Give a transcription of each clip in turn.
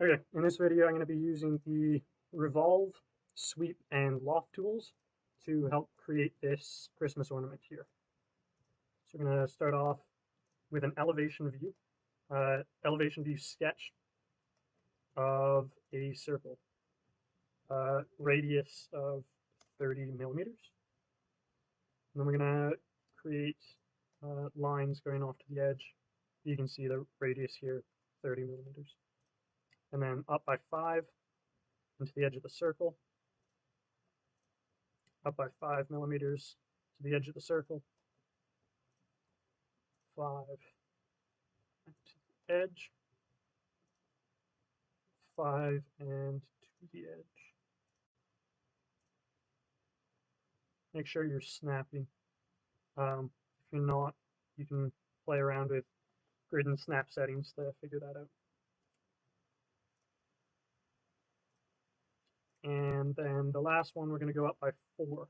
Okay, in this video I'm going to be using the revolve, sweep, and loft tools to help create this Christmas ornament here. So we're going to start off with an elevation view sketch of a circle, radius of 30 millimeters. And then we're going to create lines going off to the edge. You can see the radius here, 30 millimeters. And then up by 5 into the edge of the circle, up by 5 millimeters to the edge of the circle, 5 to the edge, 5 and to the edge. Make sure you're snapping. If you're not, you can play around with grid and snap settings to figure that out. And then the last one, we're going to go up by 4.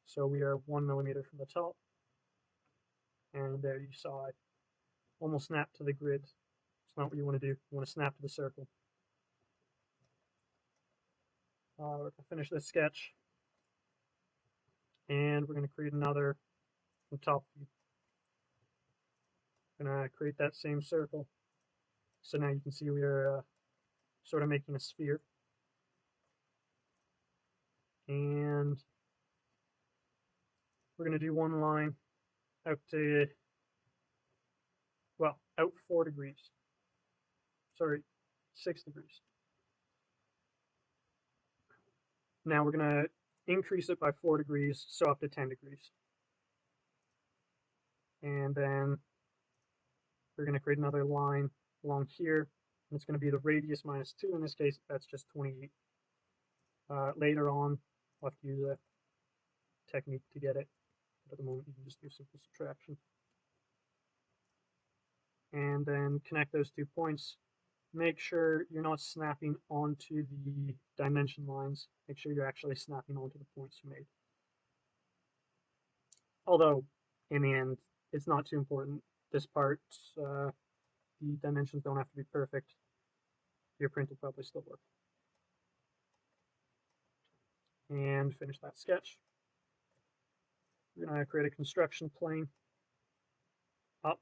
So we are 1 millimeter from the top. And there you saw it. Almost snap to the grid. It's not what you want to do. You want to snap to the circle. We're going to finish this sketch. And we're going to create another from top view. We're going to create that same circle. So now you can see we are sort of making a sphere. And we're going to do one line out to, well, out 4 degrees. Sorry, 6 degrees. Now we're going to increase it by 4 degrees, so up to 10 degrees. And then we're going to create another line along here, and it's going to be the radius minus 2. In this case, that's just 28. Later on, we'll have to use a technique to get it. But at the moment, you can just do simple subtraction. And then connect those 2 points. Make sure you're not snapping onto the dimension lines. Make sure you're actually snapping onto the points you made. Although, in the end, it's not too important. This part, the dimensions don't have to be perfect. Your print will probably still work. And finish that sketch. We're going to create a construction plane up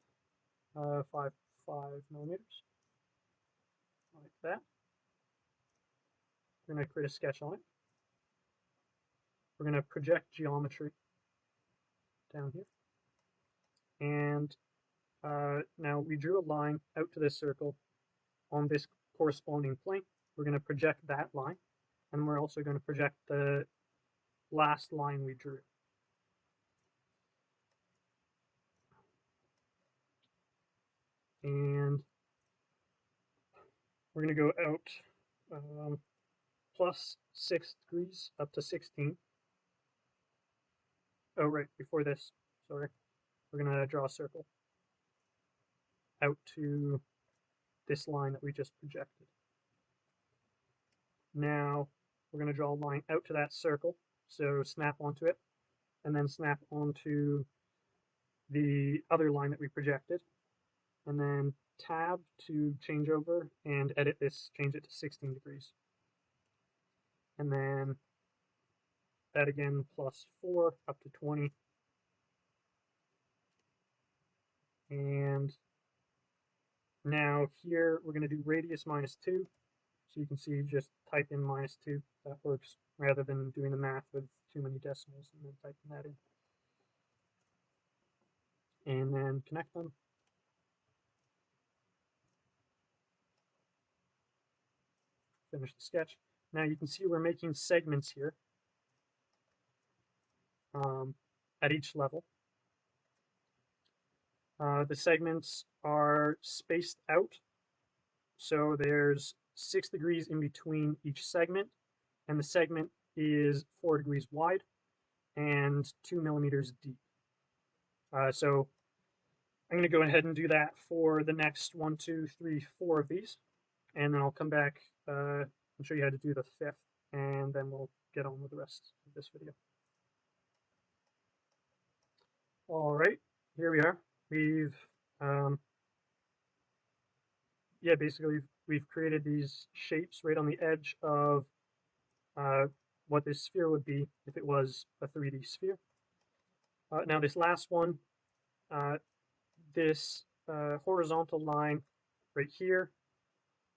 5 millimeters, like that. We're going to create a sketch on it. We're going to project geometry down here. And now we drew a line out to this circle on this corresponding plane. We're going to project that line, and we're also going to project the last line we drew. And we're going to go out plus 6 degrees up to 16. Oh, right, before this, sorry. We're going to draw a circle out to this line that we just projected. Now, we're going to draw a line out to that circle, so snap onto it, and then snap onto the other line that we projected, and then tab to change over and edit this, change it to 16 degrees. And then that again, plus 4 up to 20. And now here we're going to do radius minus 2. So you can see, just type in minus 2. That works rather than doing the math with too many decimals and then typing that in. And then connect them. Finish the sketch. Now you can see we're making segments here at each level. The segments are spaced out, so there's 6 degrees in between each segment, and the segment is 4 degrees wide and 2 millimeters deep. So I'm going to go ahead and do that for the next 1, 2, 3, 4 of these, and then I'll come back and show you how to do the 5th, and then we'll get on with the rest of this video. All right, here we are. We've basically we've created these shapes right on the edge of what this sphere would be if it was a 3D sphere. Now this last one, this horizontal line right here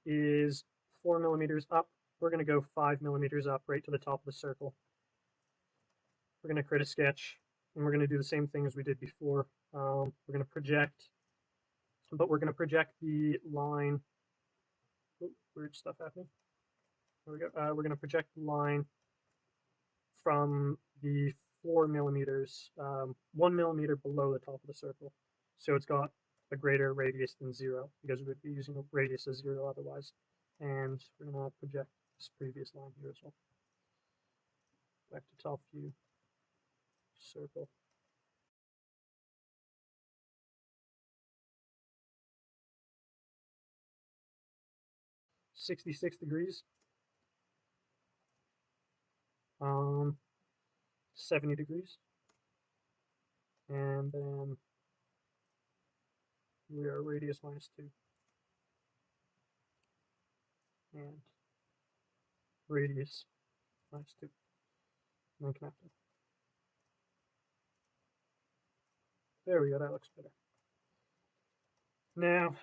is 4 millimeters up. We're going to go 5 millimeters up right to the top of the circle. We're going to create a sketch, and we're going to do the same thing as we did before. We're going to project, but we're going to project the line. Oh, weird stuff happening. There we go. We're going to project the line from the 4 millimeters, 1 millimeter below the top of the circle. So it's got a greater radius than 0, because we would be using a radius of 0 otherwise. And we're going to project this previous line here as well. Back to top view, circle. 66 degrees. 70 degrees. And then we are radius minus 2. And radius minus 2. And then connect them. There we go, that looks better. Now,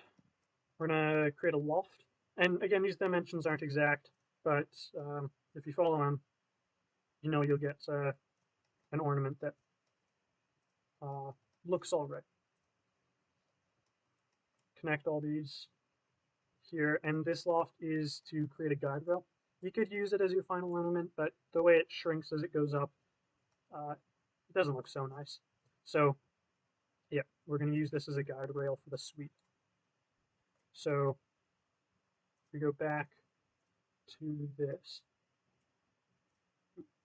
we're going to create a loft. And again, these dimensions aren't exact, but if you follow them, you know you'll get an ornament that looks all right. Connect all these here, and this loft is to create a guide rail. You could use it as your final ornament, but the way it shrinks as it goes up, it doesn't look so nice. So, yeah, we're going to use this as a guide rail for the suite. So, we go back to this.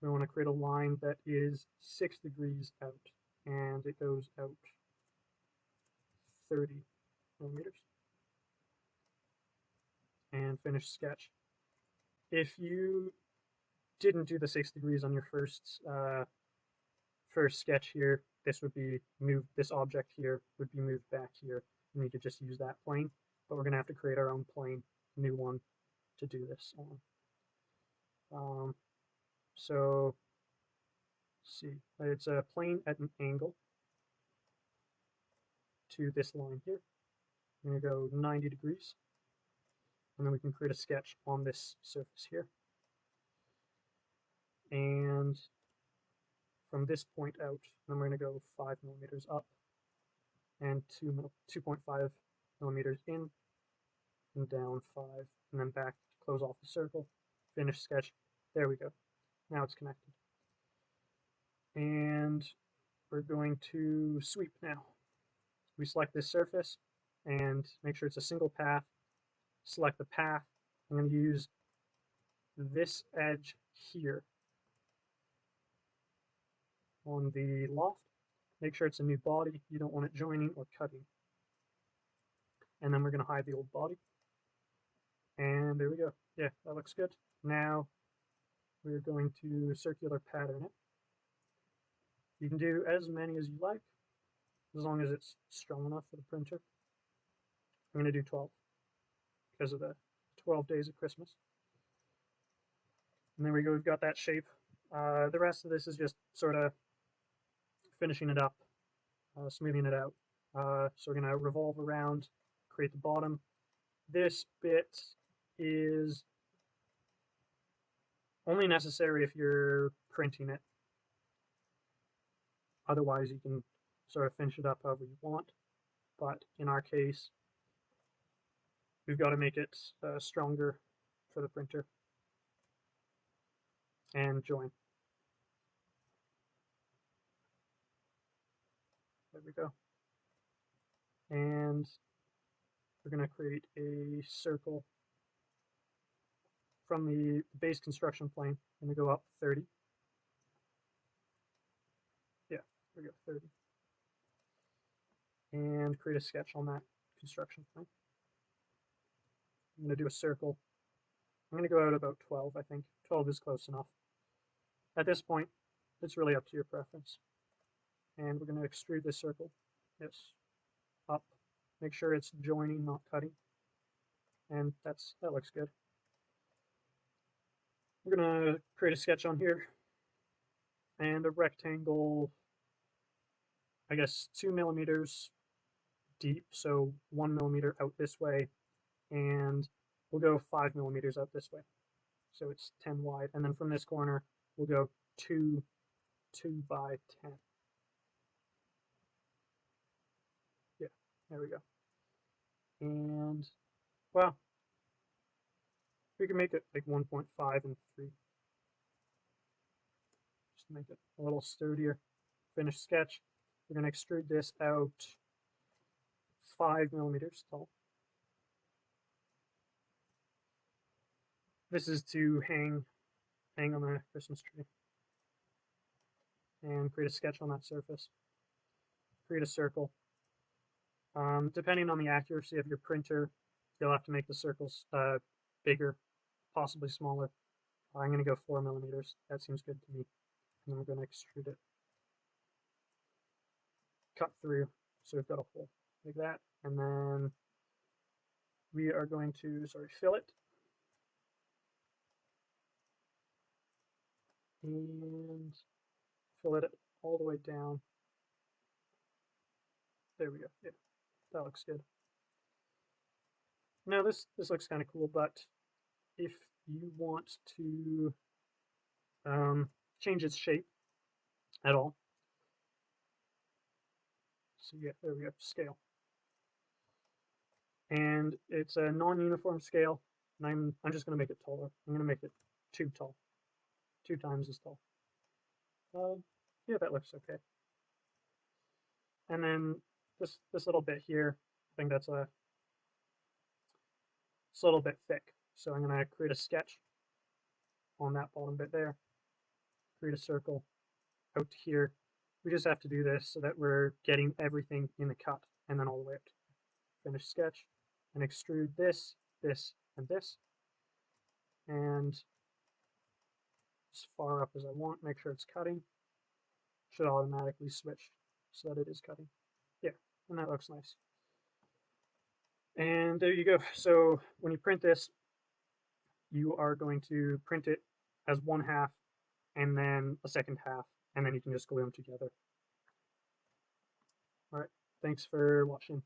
We want to create a line that is 6 degrees out, and it goes out 30 millimeters. And finish sketch. If you didn't do the 6 degrees on your first sketch here, this would be moved. This object here would be moved back here, and you could just use that plane. But we're gonna have to create our own plane, new one, to do this on. So let's see, it's a plane at an angle to this line here. I'm gonna go 90 degrees. And then we can create a sketch on this surface here. And from this point out, then we're going to go 5 millimeters up and 2.5 millimeters in and down 5, and then back to close off the circle. Finish sketch. There we go. Now it's connected. And we're going to sweep now. We select this surface and make sure it's a single path. Select the path. I'm going to use this edge here on the loft. Make sure it's a new body. You don't want it joining or cutting. And then we're going to hide the old body. And there we go. Yeah, that looks good. Now we're going to circular pattern it. You can do as many as you like, as long as it's strong enough for the printer. I'm going to do 12 because of the 12 days of Christmas. And there we go, we've got that shape. The rest of this is just sort of finishing it up, smoothing it out. So we're going to revolve around, create the bottom. This bit is only necessary if you're printing it. Otherwise, you can sort of finish it up however you want. But in our case, we've got to make it stronger for the printer. And join. There we go. And we're going to create a circle from the base construction plane. I'm going to go up 30. Yeah, there we go, 30. And create a sketch on that construction plane. I'm going to do a circle. I'm going to go out about 12, I think. 12 is close enough. At this point, it's really up to your preference. And we're going to extrude this circle. Yes, up. Make sure it's joining, not cutting. and that looks good. We're gonna create a sketch on here and a rectangle, I guess 2 millimeters deep, so 1 millimeter out this way, and we'll go 5 millimeters out this way. So it's 10 wide, and then from this corner, we'll go 2 by 10. Yeah, there we go. And, well, we can make it like 1.5 and 3. Just to make it a little sturdier. Finished sketch. We're going to extrude this out 5 millimeters tall. This is to hang on the Christmas tree. And create a sketch on that surface. Create a circle. Depending on the accuracy of your printer, you'll have to make the circles bigger, possibly smaller. I'm going to go 4 millimeters. That seems good to me. And then we're going to extrude it. Cut through, so we've got a hole like that. And then we are going to, fill it. And fill it all the way down. There we go. Yeah, that looks good. Now this looks kind of cool, but if you want to change its shape at all, so yeah, there we go, scale. And it's a non-uniform scale, and I'm just going to make it taller. I'm going to make it 2 tall, 2 times as tall. Yeah, that looks okay. And then this little bit here, I think it's a little bit thick. So I'm going to create a sketch on that bottom bit there, create a circle out here. We just have to do this so that we're getting everything in the cut and then all the way up. Finish sketch and extrude this, this, and this. And as far up as I want, make sure it's cutting. Should automatically switch so that it is cutting. Yeah, and that looks nice. And there you go. So when you print this, you are going to print it as one half and then a second half, and then you can just glue them together. All right, thanks for watching.